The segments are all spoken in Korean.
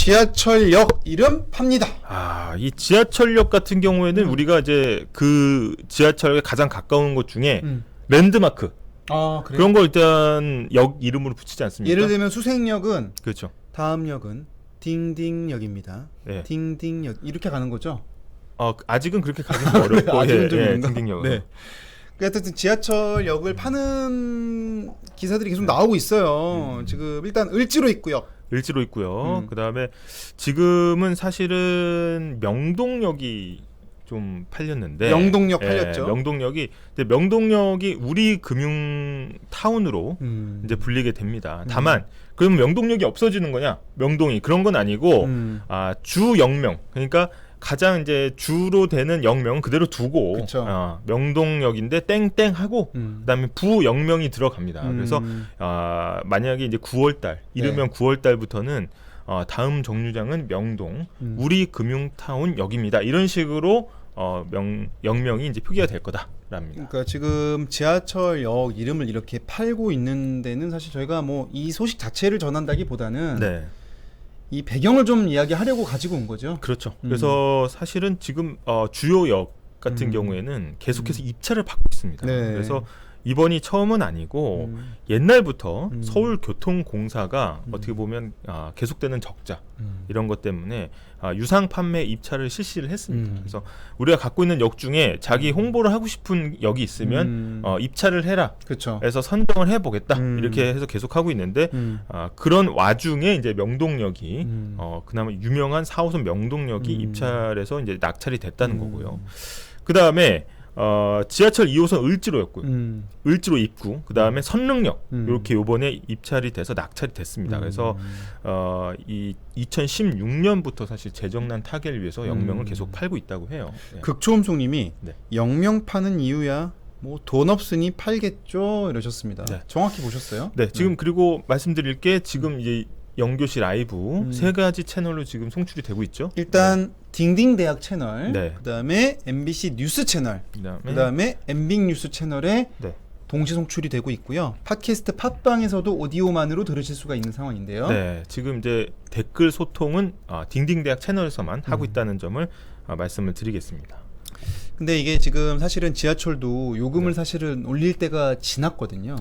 지하철역 이름 팝니다. 이 지하철역 같은 경우에는 우리가 이제 그 지하철에 가장 가까운 곳 중에 랜드마크 그래요? 그런 걸 일단 역 이름으로 붙이지 않습니까? 예를 들면 수색역은 그렇죠. 다음 역은 딩딩역입니다. 네. 딩딩역 이렇게 가는 거죠? 아직은 그렇게 가기는 어렵고 아직은 좀 그런가? 딩딩역. 네. 하여튼 지하철역을 파는 기사들이 계속 나오고 있어요. 지금 일단 을지로 있고요. 을지로 있고요. 그다음에 지금은 사실은 명동역이 좀 팔렸는데 명동역 팔렸죠. 명동역이 우리 금융 타운으로 이제 불리게 됩니다. 다만 그럼 명동역이 없어지는 거냐? 명동이 그런 건 아니고 주 역명 그러니까 가장 이제 주로 되는 역명은 그대로 두고 명동역인데 땡땡하고 그다음에 부역명이 들어갑니다. 그래서 만약에 이제 9월달 이르면 9월달부터는 다음 정류장은 명동 우리금융타운역입니다. 이런 식으로 역명이 이제 표기가 될 거다랍니다. 그러니까 지금 지하철역 이름을 이렇게 팔고 있는 데는 사실 저희가 뭐 이 소식 자체를 전한다기보다는 이 배경을 좀 이야기하려고 가지고 온 거죠. 그렇죠. 그래서 사실은 지금 주요 역 같은 경우에는 계속해서 입찰을 받고 있습니다. 그래서 이번이 처음은 아니고 옛날부터 서울교통공사가 어떻게 보면 계속되는 적자 이런 것 때문에 유상 판매 입찰을 실시를 했습니다. 그래서 우리가 갖고 있는 역 중에 자기 홍보를 하고 싶은 역이 있으면 입찰을 해라. 그래서 선정을 해보겠다. 이렇게 해서 계속 하고 있는데 그런 와중에 이제 명동역이 그나마 유명한 4호선 명동역이 입찰해서 이제 낙찰이 됐다는 거고요. 그 다음에 지하철 2호선 을지로였고요. 을지로 입구, 그 다음에 선릉역 이렇게 요번에 입찰이 돼서 낙찰이 됐습니다. 그래서 이 2016년부터 사실 재정난 타개를 위해서 역명을 계속 팔고 있다고 해요. 극초음속님이 역명 파는 이유야 뭐 돈 없으니 팔겠죠 이러셨습니다. 정확히 보셨어요? 네, 지금 그리고 말씀드릴 게 지금 이제 영교시 라이브 세 가지 채널로 지금 송출이 되고 있죠. 일단 딩딩 대학 채널, 그다음에 MBC 뉴스 채널, 그다음에 MBC 뉴스 채널에 동시 송출이 되고 있고요. 팟캐스트 팟빵에서도 오디오만으로 들으실 수가 있는 상황인데요. 네, 지금 이제 댓글 소통은 딩딩 대학 채널에서만 하고 있다는 점을 말씀을 드리겠습니다. 근데 이게 지금 사실은 지하철도 요금을 사실은 올릴 때가 지났거든요.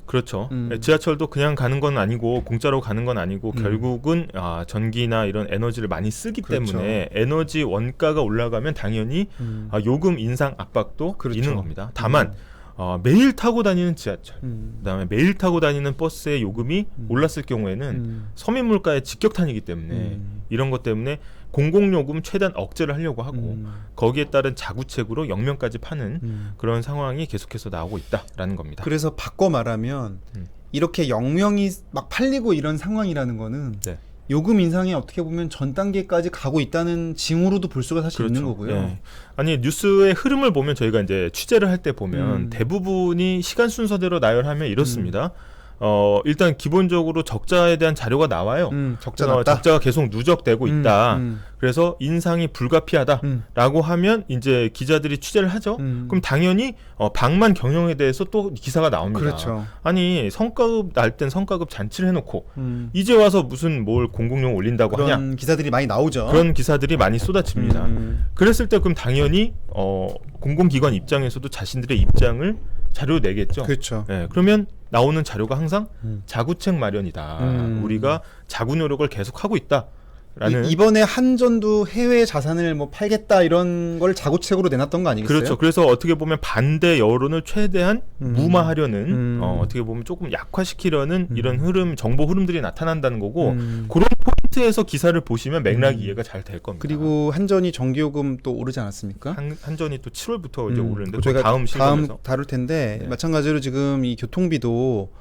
그렇죠. 지하철도 그냥 가는 건 아니고 공짜로 가는 건 아니고 결국은 전기나 이런 에너지를 많이 쓰기 때문에 에너지 원가가 올라가면 당연히 요금 인상 압박도 있는 겁니다. 다만 매일 타고 다니는 지하철, 그다음에 매일 타고 다니는 버스의 요금이 올랐을 경우에는 서민 물가의 직격탄이기 때문에 이런 것 때문에 공공요금 최대한 억제를 하려고 하고 거기에 따른 자구책으로 역명까지 파는 그런 상황이 계속해서 나오고 있다라는 겁니다. 그래서 바꿔 말하면 이렇게 역명이 막 팔리고 이런 상황이라는 거는 요금 인상에 어떻게 보면 전 단계까지 가고 있다는 징후로도 볼 수가 사실 있는 거고요. 아니 뉴스의 흐름을 보면 저희가 이제 취재를 할 때 보면 대부분이 시간 순서대로 나열하면 이렇습니다. 일단 기본적으로 적자에 대한 자료가 나와요. 적자가 계속 누적되고 있다. 그래서 인상이 불가피하다라고 하면 이제 기자들이 취재를 하죠. 그럼 당연히 방만 경영에 대해서 또 기사가 나옵니다. 아니 성과급 날 땐 성과급 잔치를 해놓고 이제 와서 무슨 뭘 공공용 올린다고 그런 하냐. 기사들이 많이 나오죠. 그런 기사들이 많이 쏟아집니다. 그랬을 때 그럼 당연히 공공기관 입장에서도 자신들의 입장을 자료 내겠죠. 그러면 나오는 자료가 항상 자구책 마련이다. 우리가 자구 노력을 계속하고 있다. 이번에 한전도 해외 자산을 뭐 팔겠다 이런 걸 자구책으로 내놨던 거 아니겠어요? 그렇죠. 그래서 어떻게 보면 반대 여론을 최대한 무마하려는 어떻게 보면 조금 약화시키려는 이런 흐름, 정보 흐름들이 나타난다는 거고 그런 포인트에서 기사를 보시면 맥락 이해가 잘 될 겁니다. 그리고 한전이 전기요금 또 오르지 않았습니까? 한전이 또 7월부터 이제 오르는데 저희가 다음 다룰 텐데 마찬가지로 지금 이 교통비도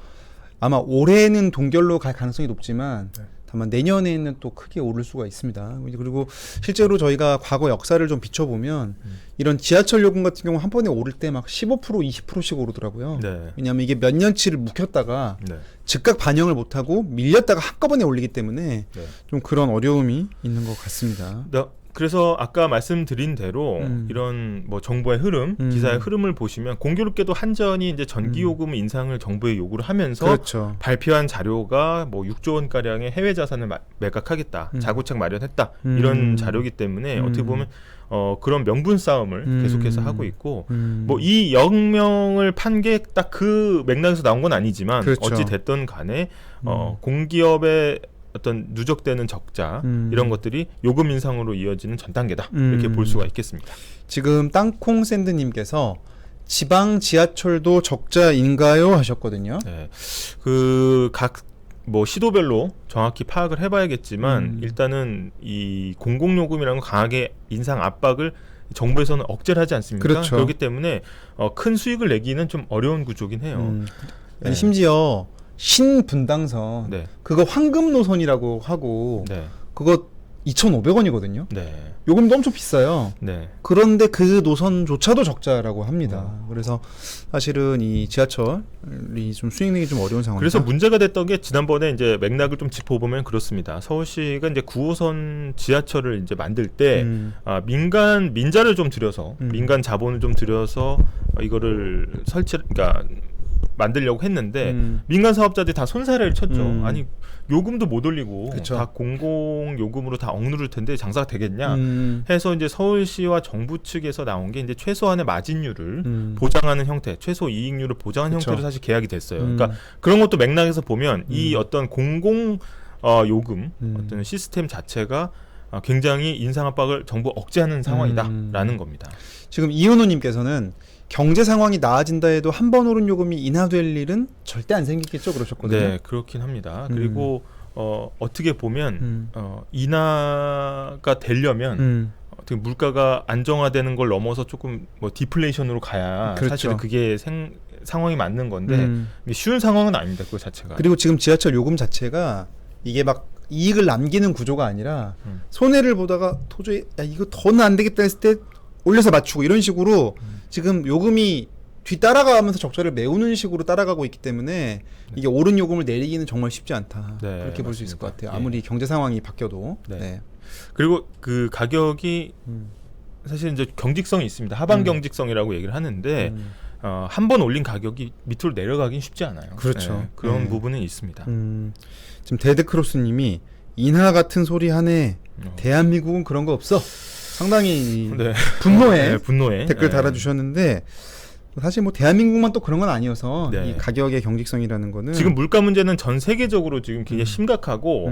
아마 올해는 동결로 갈 가능성이 높지만 다만 내년에는 또 크게 오를 수가 있습니다. 그리고 실제로 저희가 과거 역사를 좀 비춰보면 이런 지하철 요금 같은 경우 한 번에 오를 때 막 15% 20%씩 오르더라고요. 왜냐하면 이게 몇 년치를 묵혔다가 즉각 반영을 못하고 밀렸다가 한꺼번에 올리기 때문에 좀 그런 어려움이 있는 것 같습니다. 그래서 아까 말씀드린 대로 이런 뭐 정부의 흐름, 기사의 흐름을 보시면 공교롭게도 한전이 이제 전기요금 인상을 정부에 요구를 하면서 그렇죠. 발표한 자료가 뭐 6조 원 가량의 해외 자산을 매각하겠다, 자구책 마련했다 이런 자료이기 때문에 어떻게 보면 그런 명분 싸움을 계속해서 하고 있고 뭐 이 영명을 판 게 딱 그 맥락에서 나온 건 아니지만 그렇죠. 어찌 됐든 간에 공기업의 어떤 누적되는 적자 이런 것들이 요금 인상으로 이어지는 전 단계다 이렇게 볼 수가 있겠습니다. 지금 땅콩샌드님께서 지방 지하철도 적자인가요 하셨거든요. 네, 그 각 뭐 시도별로 정확히 파악을 해봐야겠지만 일단은 이 공공요금이라는 건 강하게 인상 압박을 정부에서는 억제를 하지 않습니까? 그렇죠. 그렇기 때문에 큰 수익을 내기는 좀 어려운 구조긴 해요. 아니, 심지어 신분당선 네. 그거 황금 노선이라고 하고 네. 그거 2,500원이거든요. 네. 요금도 엄청 비싸요. 네. 그런데 그 노선조차도 적자라고 합니다. 그래서 사실은 이 지하철이 좀 수익 내기 좀 어려운 상황이다. 그래서 문제가 됐던 게 지난번에 이제 맥락을 좀 짚어보면 그렇습니다. 서울시가 이제 9호선 지하철을 이제 만들 때 민자를 좀 들여서 민간 자본을 좀 들여서 이거를 그러니까 만들려고 했는데 민간 사업자들이 다 손사래를 쳤죠. 아니 요금도 못 올리고 그쵸. 다 공공 요금으로 다 억누를 텐데 장사가 되겠냐 해서 이제 서울시와 정부 측에서 나온 게 이제 최소한의 마진율을 보장하는 형태, 최소 이익률을 보장하는 그쵸. 형태로 사실 계약이 됐어요. 그러니까 그런 것도 맥락에서 보면 이 어떤 공공 요금 어떤 시스템 자체가 굉장히 인상 압박을 정부 억제하는 상황이다라는 겁니다. 지금 이은호님께서는 경제 상황이 나아진다 해도 한 번 오른 요금이 인하될 일은 절대 안 생기겠죠 그러셨거든요. 네, 그렇긴 합니다. 그리고 어떻게 보면 인하가 되려면 어떻게 물가가 안정화되는 걸 넘어서 조금 뭐 디플레이션으로 가야 그렇죠. 사실은 그게 상황이 맞는 건데 이게 쉬운 상황은 아닙니다. 그 자체가. 그리고 지금 지하철 요금 자체가 이게 막 이익을 남기는 구조가 아니라 손해를 보다가 도저히 야 이거 더는 안 되겠다 했을 때 올려서 맞추고 이런 식으로 지금 요금이 뒤따라가면서 적자를 메우는 식으로 따라가고 있기 때문에 이게 오른 요금을 내리기는 정말 쉽지 않다. 네, 그렇게 볼 수 있을 것 맞습니다. 같아요. 아무리 경제 상황이 바뀌어도. 네. 네. 그리고 그 가격이 사실 이제 경직성이 있습니다. 하방 경직성이라고 얘기를 하는데 한 번 올린 가격이 밑으로 내려가긴 쉽지 않아요. 그렇죠. 네, 그런 네. 부분은 있습니다. 지금 데드크로스님이 인하 같은 소리 하네. 대한민국은 그런 거 없어. 상당히 네. 분노해. 네, 분노해. 댓글 네. 달아주셨는데 사실 뭐 대한민국만 또 그런 건 아니어서 네. 이 가격의 경직성이라는 거는 지금 물가 문제는 전 세계적으로 지금 굉장히 심각하고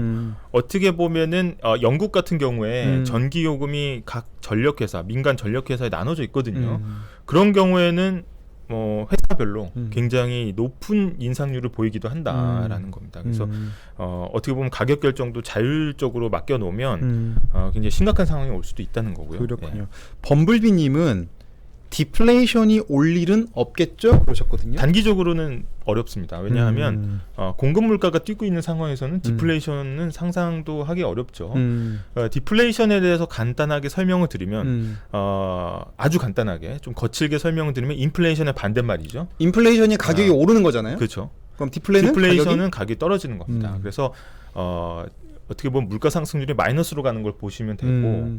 어떻게 보면은 영국 같은 경우에 전기 요금이 각 전력회사, 민간 전력회사에 나눠져 있거든요. 그런 경우에는 뭐 회사별로 굉장히 높은 인상률을 보이기도 한다라는 겁니다. 그래서 어떻게 보면 가격 결정도 자율적으로 맡겨 놓으면 굉장히 심각한 상황이 올 수도 있다는 거고요. 그렇군요. 예. 범블비님은 디플레이션이 올 일은 없겠죠? 그러셨거든요. 단기적으로는 어렵습니다. 왜냐하면 공급 물가가 뛰고 있는 상황에서는 디플레이션은 상상도 하기 어렵죠. 디플레이션에 대해서 간단하게 설명을 드리면 아주 간단하게 좀 거칠게 설명을 드리면 인플레이션의 반대말이죠. 인플레이션이 가격이 오르는 거잖아요. 그렇죠. 그럼 디플레이션은 가격이 떨어지는 겁니다. 그래서 어떻게 보면 물가 상승률이 마이너스로 가는 걸 보시면 되고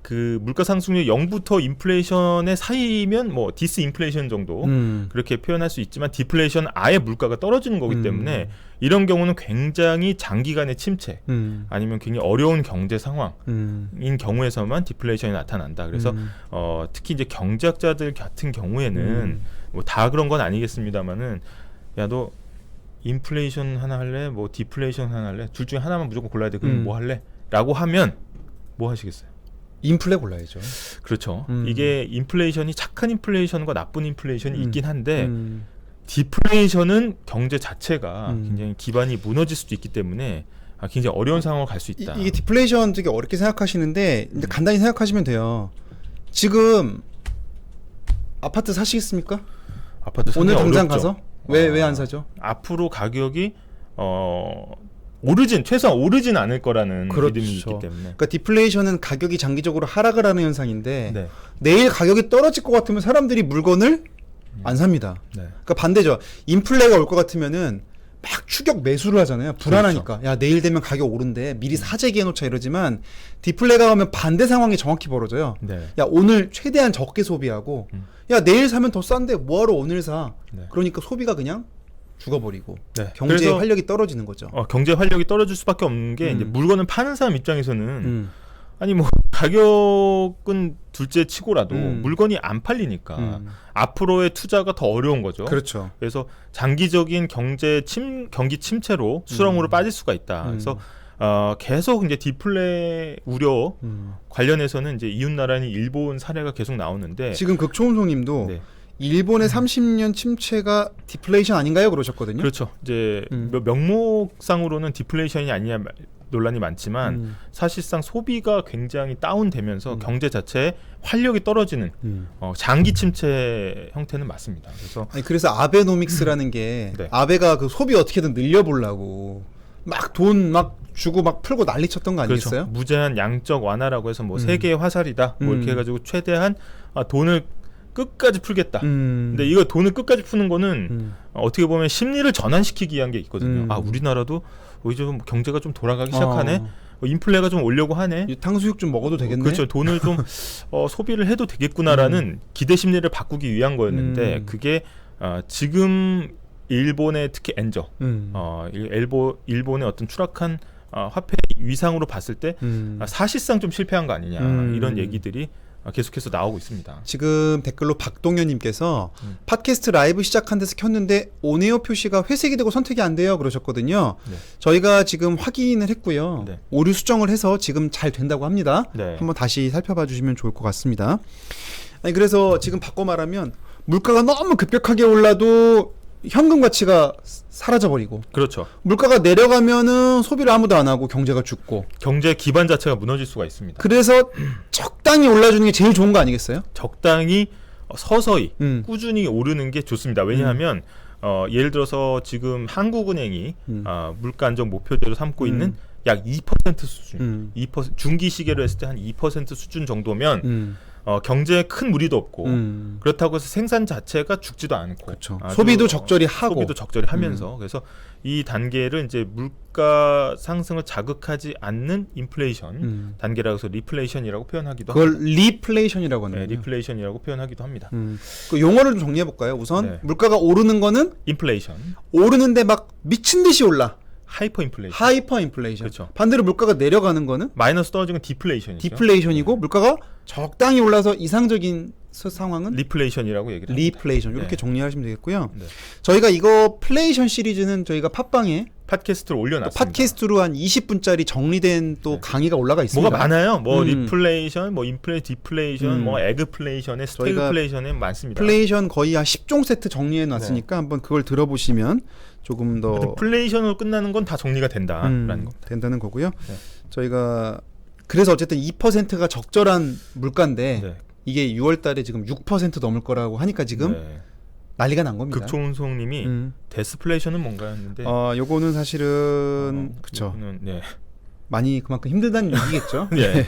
그 물가 상승률 0부터 인플레이션의 사이면 뭐 디스인플레이션 정도 그렇게 표현할 수 있지만 디플레이션 아예 물가가 떨어지는 거기 때문에 이런 경우는 굉장히 장기간의 침체 아니면 굉장히 어려운 경제 상황인 경우에서만 디플레이션이 나타난다. 그래서 특히 이제 경제학자들 같은 경우에는 뭐 다 그런 건 아니겠습니다만은 야 너 인플레이션 하나 할래? 뭐 디플레이션 하나 할래? 둘 중에 하나만 무조건 골라야 돼. 그럼 뭐 할래? 라고 하면 뭐 하시겠어요? 인플레 골라야죠. 그렇죠. 이게 인플레이션이 착한 인플레이션과 나쁜 인플레이션이 있긴 한데 디플레이션은 경제 자체가 굉장히 기반이 무너질 수도 있기 때문에 굉장히 어려운 상황으로 갈 수 있다. 이게 디플레이션 되게 어렵게 생각하시는데 이제 간단히 생각하시면 돼요. 지금 아파트 사시겠습니까? 아파트 오늘 당장 어렵죠. 가서? 왜 안 사죠? 앞으로 가격이 최소한 오르진 않을 거라는 그렇죠. 믿음이 있기 때문에. 그러니까 디플레이션은 가격이 장기적으로 하락을 하는 현상인데 네. 내일 가격이 떨어질 것 같으면 사람들이 물건을 안 삽니다. 네. 그러니까 반대죠. 인플레가 올 것 같으면은 막 추격 매수를 하잖아요. 불안하니까. 야, 내일 되면 가격 오른대. 미리 사재기해 놓자 이러지만 디플레가 오면 반대 상황이 정확히 벌어져요. 네. 야, 오늘 최대한 적게 소비하고 야, 내일 사면 더 싼데 뭐하러 오늘 사. 네. 그러니까 소비가 그냥 죽어버리고 네. 경제의 그래서 활력이 떨어지는 거죠. 경제 활력이 떨어질 수밖에 없는 게 이제 물건을 파는 사람 입장에서는 아니 뭐 가격은 둘째 치고라도 물건이 안 팔리니까 앞으로의 투자가 더 어려운 거죠. 그렇죠. 그래서 장기적인 경기 침체로 수렁으로 빠질 수가 있다. 그래서 계속 이제 디플레 우려 관련해서는 이제 이웃 나라인 일본 사례가 계속 나오는데 지금 극초운송님도 네. 일본의 30년 침체가 디플레이션 아닌가요? 그러셨거든요. 그렇죠. 이제 명목상으로는 디플레이션이 아니냐 논란이 많지만 사실상 소비가 굉장히 다운되면서 경제 자체의 활력이 떨어지는 장기 침체 형태는 맞습니다. 그래서 아베노믹스라는 게 네. 아베가 그 소비 어떻게든 늘려보려고 막 돈 막 주고 막 풀고 난리쳤던 거 아니겠어요? 그렇죠. 무제한 양적 완화라고 해서 뭐 세계의 화살이다 뭐 이렇게 해가지고 최대한 돈을 끝까지 풀겠다. 근데 이거 돈을 끝까지 푸는 거는 어떻게 보면 심리를 전환시키기 위한 게 있거든요. 아, 우리나라도 이제 좀 경제가 좀 돌아가기 시작하네. 인플레가 좀 오려고 하네. 탕수육 좀 먹어도 되겠네. 그렇죠. 돈을 좀 소비를 해도 되겠구나라는 기대 심리를 바꾸기 위한 거였는데 그게 지금 일본의 특히 엔저, 일본의 어떤 추락한 화폐 위상으로 봤을 때 사실상 좀 실패한 거 아니냐 이런 얘기들이 계속해서 나오고 있습니다. 지금 댓글로 박동현님께서 팟캐스트 라이브 시작한 데서 켰는데 오네오 표시가 회색이 되고 선택이 안 돼요 그러셨거든요. 네. 저희가 지금 확인을 했고요. 네. 오류 수정을 해서 지금 잘 된다고 합니다. 네. 한번 다시 살펴봐 주시면 좋을 것 같습니다. 아니, 그래서 지금 바꿔 말하면 물가가 너무 급격하게 올라도 현금 가치가 사라져버리고, 그렇죠. 물가가 내려가면은 소비를 아무도 안 하고 경제가 죽고 경제 기반 자체가 무너질 수가 있습니다. 그래서 적당히 올라주는 게 제일 좋은 거 아니겠어요? 적당히 서서히 꾸준히 오르는 게 좋습니다. 왜냐하면 예를 들어서 지금 한국은행이 물가 안정 목표제로 삼고 있는 약 2% 수준, 2% 중기 시계로 했을 때 한 2% 수준 정도면 경제에 큰 무리도 없고 그렇다고 해서 생산 자체가 죽지도 않고 그렇죠. 소비도 적절히 하고 소비도 적절히 하면서 그래서 이 단계를 이제 물가 상승을 자극하지 않는 인플레이션 단계라고 해서 리플레이션이라고 표현하기도 그걸 합니다. 리플레이션이라고 하는 네, 리플레이션이라고 표현하기도 합니다. 그 용어를 좀 정리해 볼까요? 우선 네. 물가가 오르는 거는 인플레이션, 오르는데 막 미친 듯이 올라. 하이퍼 인플레이션. 하이퍼 인플레이션. 그렇죠. 반대로 물가가 내려가는 거는 마이너스 떨어지는 디플레이션이죠. 디플레이션이고 물가가 적당히 올라서 이상적인 상황은 리플레이션이라고 얘기를 합니다. 리플레이션. 이렇게 네. 정리하시면 되겠고요. 네. 저희가 이거 플레이션 시리즈는 저희가 팟빵에 팟캐스트로 올려놨습니다. 팟캐스트로 한 20분짜리 정리된 또 네. 강의가 올라가 있습니다. 뭐가 많아요. 뭐 리플레이션, 뭐 인플레, 디플레이션, 뭐 에그플레이션에 스태그플레이션에 많습니다. 플레이션 거의 한 10종 세트 정리해 놨으니까 한번 그걸 들어보시면 조금 더 플레이션으로 끝나는 건 다 정리가 된다라는 겁니다. 된다는 거고요. 네. 저희가 그래서 어쨌든 2%가 적절한 물가인데 네. 이게 6월 달에 지금 6% 넘을 거라고 하니까 지금 네. 난리가 난 겁니다. 극초운송님이 데스플레이션은 뭔가 했는데 요거는 사실은 그쵸. 네. 많이 그만큼 힘들다는 얘기겠죠. 네.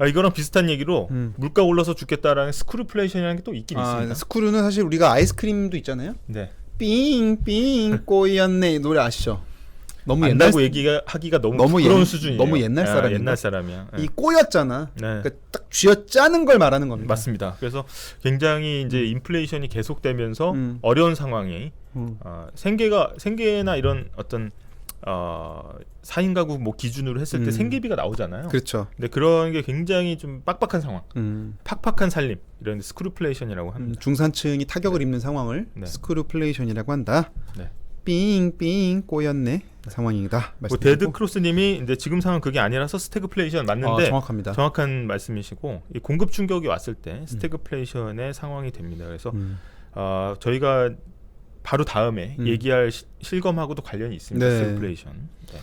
이거랑 비슷한 얘기로 물가 올라서 죽겠다라는 스크루플레이션이라는 게 또 있긴 있습니다. 스크루는 사실 우리가 아이스크림도 있잖아요. 네. 삥삥 꼬였네 이 노래 아시죠? 너무 안다고 얘기하기가 너무 부끄러운 수준이에요. 너무 옛날 사람이야. 옛날 사람이야. 이 꼬였잖아. 네. 그러니까 딱 쥐어짜는 걸 말하는 겁니다. 맞습니다. 그래서 굉장히 이제 인플레이션이 계속되면서 어려운 상황이 생계나 이런 어떤 4인 가구 뭐 기준으로 했을 때 생계비가 나오잖아요. 그렇죠. 근데 그런 게 굉장히 좀 빡빡한 상황, 팍팍한 살림 이런 스크루플레이션이라고 합니다. 중산층이 타격을 입는 상황을 네. 스크루플레이션이라고 한다. 네. 삥삥 꼬였네 상황이다. 뭐 데드 크로스님이 이제 지금 상황 그게 아니라서 스태그플레이션 맞는데 정확합니다. 정확한 말씀이시고 이 공급 충격이 왔을 때 스태그플레이션의 상황이 됩니다. 그래서 저희가 바로 다음에 얘기할 실검하고도 관련이 있습니다. 네. 스태그플레이션. 네.